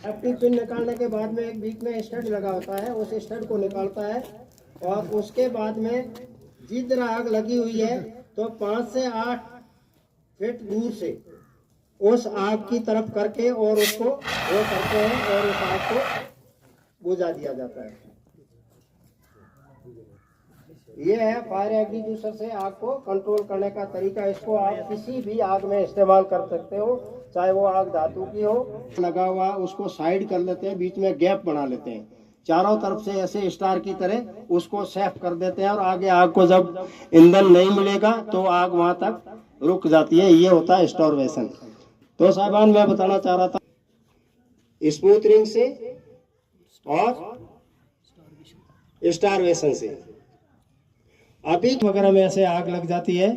Safety pin निकालने के बाद में एक बीच में स्टड लगा होता है, उस स्टड को निकालता है और उसके बाद में जिधर आग लगी हुई है तो 5 से 8 फीट दूर से उस आग की तरफ करके और उसको वो करते हैं और उस आग को बुझा दिया जाता है। ये है फायर एग्जीक्यूशन से आग को कंट्रोल करने का तरीका। इसको आप किसी भी आग में इस्तेमाल कर सकते हो, चाहे वो आग धातु की हो। लगा हुआ उसको साइड कर लेते हैं, बीच में गैप बना लेते हैं, चारों तरफ से ऐसे स्टार की तरह उसको सेफ कर देते हैं और आगे आग को जब ईंधन नहीं मिलेगा तो आग वहां तक रुक जाती है। ये होता है स्टोरवेशन। तो साहबान मैं बताना चाह रहा था स्मूथ रिंग से और स्टारवेशन से। अभी वगैरह में ऐसे आग लग जाती है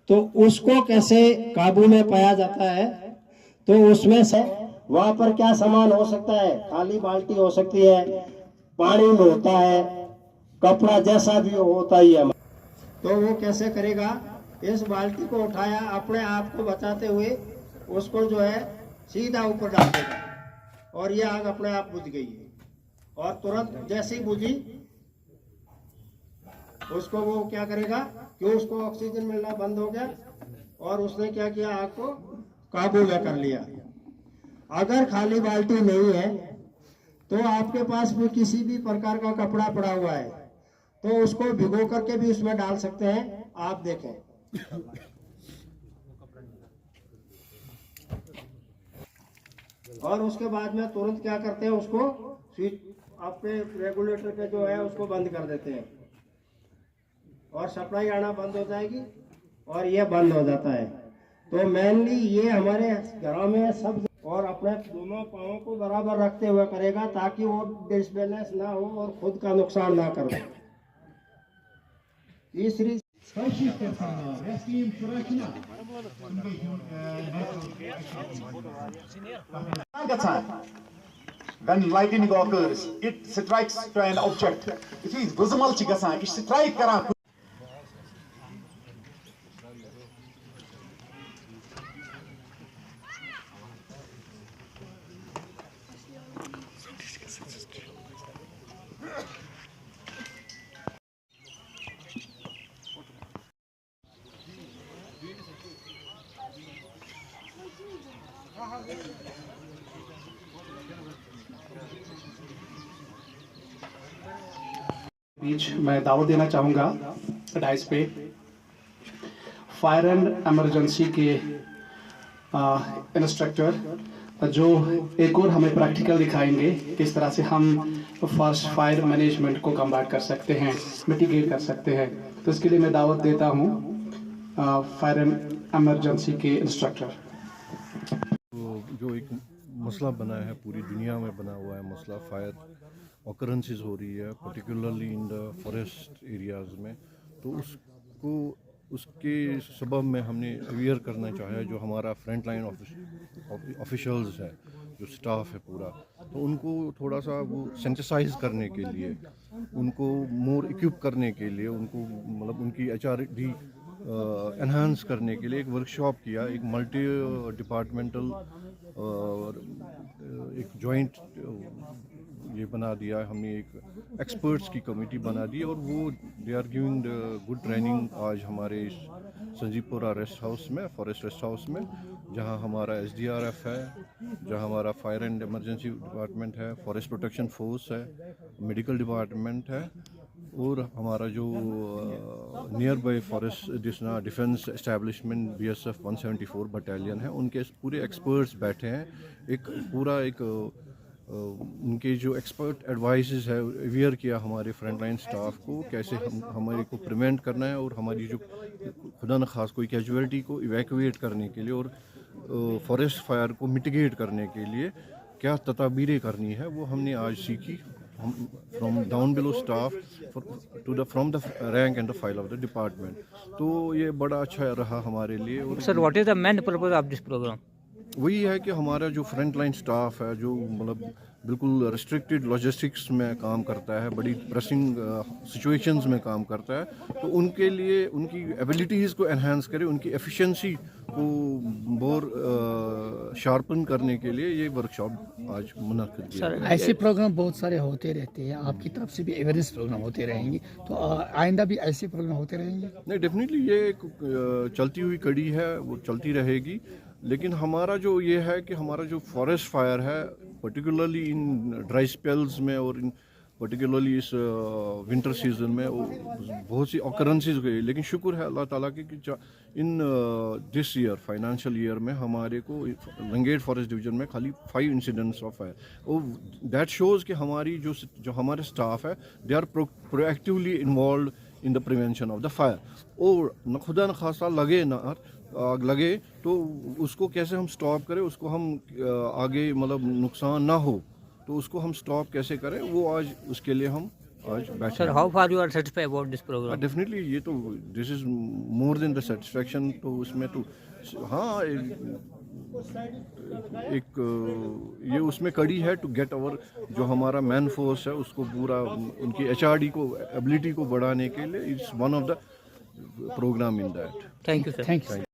तो उसको कैसे काबू में पाया जाता है, तो उसमें से वहां पर क्या सामान हो सकता है, खाली बाल्टी हो सकती है, पानी में होता है, कपड़ा जैसा भी होता ही है। तो वो कैसे करेगा, इस बाल्टी को उठाया अपने आप को बचाते हुए उसको जो है सीधा ऊपर डाल देगा और ये आग अपने आप बुझ गई है। और तुरंत जैसे ही बुझी उसको वो क्या करेगा, क्यों उसको ऑक्सीजन मिलना बंद हो गया और उसने क्या किया, आग को काबू में कर लिया। अगर खाली बाल्टी नहीं है तो आपके पास भी किसी भी प्रकार का कपड़ा पड़ा हुआ है तो उसको भिगो करके भी उसमें डाल सकते हैं। आप देखें और उसके बाद में तुरंत क्या करते हैं, उसको स्विच आपके रेगुलेटर के जो है उसको बंद कर देते हैं और सप्लाई आना बंद हो जाएगी और ये बंद हो जाता है। तो मेनली ये हमारे घरों में सब और अपने दोनों पाँवों को बराबर रखते हुए करेगा ताकि वो डिसबैलेंस ना हो और खुद का नुकसान ना करे। तीसरी When lightning occurs, it strikes to an object. It is visible chi gasan, it strike karan. बीच मैं दावत देना चाहूँगा डाइस पे फायर एंड एमरजेंसी के इंस्ट्रक्टर जो एक और हमें प्रैक्टिकल दिखाएंगे किस तरह से हम फर्स्ट फायर मैनेजमेंट को कम्बैट कर सकते हैं, मिटिगेट कर सकते हैं। तो इसके लिए मैं दावत देता हूँ फायर एंड एमरजेंसी के इंस्ट्रक्टर। जो एक मसला बना है, पूरी दुनिया में बना हुआ है मसला, फायर ऑकरेंसेस हो रही है particularly in the forest areas में, तो उसको उसके सबब में हमने अवेयर करना चाहा जो हमारा फ्रंट लाइन ऑफिशियल्स है, जो स्टाफ है पूरा, तो उनको थोड़ा सा वो सेंसिटाइज करने के लिए, उनको मोर इक्विप करने के लिए, उनको मतलब उनकी HRD एनहांस करने के लिए एक वर्कशॉप किया, एक मल्टी डिपार्टमेंटल और एक जॉइंट ये बना दिया हमने, एक एक्सपर्ट्स की कमेटी बना दी और वो they are giving good training आज हमारे इस संजीवपुरा रेस्ट हाउस में, फॉरेस्ट रेस्ट हाउस में, जहां हमारा SDRF है, जहां हमारा फायर एंड इमरजेंसी डिपार्टमेंट है, फॉरेस्ट प्रोटेक्शन फोर्स है, मेडिकल डिपार्टमेंट है और हमारा जो near by forest defence establishment BSF 174 battalion है, उनके पूरे एक्सपर्ट्स बैठे हैं। एक पूरा एक उनके जो एक्सपर्ट एडवाइसेस है अवेयर किया हमारे फ्रंट लाइन स्टाफ को, कैसे हम हमारे को प्रिवेंट करना है और हमारी जो खुदा न खास कोई कैजुअलिटी को इवैक्यूएट करने के लिए और फॉरेस्ट फायर को मिटिगेट करने के लिए क्या तदाबीरें करनी है, वो हमने आज सीखी from down below staff to the from the rank and the file of the department. तो ये बड़ा अच्छा रहा हमारे लिए। और sir, what is the main purpose of this programme? वही है कि हमारा जो फ्रंट लाइन स्टाफ है, जो मतलब बिल्कुल रिस्ट्रिक्टेड लॉजिस्टिक्स में काम करता है, बड़ी प्रेसिंग सिचुएशंस में काम करता है, तो उनके लिए उनकी एबिलिटीज़ को एनहांस करें, उनकी एफिशिएंसी को बोर शार्पन करने के लिए ये वर्कशॉप आज मुनक्किद किया गया। ऐसे प्रोग्राम बहुत सारे होते रहते हैं, आपकी तरफ से भी अवेयरनेस प्रोग्राम होते रहेंगे, तो आइंदा भी ऐसे प्रोग्राम होते रहेंगे? नहीं, डेफिनेटली ये एक चलती हुई कड़ी है, वो चलती रहेगी। लेकिन हमारा जो ये है कि हमारा जो फॉरेस्ट फायर है, पर्टिकुलरली इन ड्राई स्पेल्स में और इन पर्टिकुलरली इस विंटर सीजन में वो बहुत सी ऑकरेंसेस गई, लेकिन शुक्र है अल्लाह ताला की कि in this year financial year में हमारे को रंगेड़ फॉरेस्ट डिवीजन में खाली 5 इंसिडेंट्स ऑफ फायर। और दैट शोज़ कि हमारी जो हमारे स्टाफ है they are proactively involve in the prevention of the fire. और न खुदा न खासा लगे ना आग लगे तो उसको कैसे हम स्टॉप करें, उसको हम आगे मतलब नुकसान ना हो तो उसको हम स्टॉप कैसे करें, वो आज उसके लिए हम आज बैठे Sir, how far you are satisfied about this program? Definitely ये तो this is more than the satisfaction. तो उसमें तो हाँ एक ये उसमें कड़ी है टू गेट अवर जो हमारा मैन फोर्स है उसको पूरा उनकी HRD को एबिलिटी को बढ़ाने के लिए it's one of the programme in that. Thank you, sir. Thank you.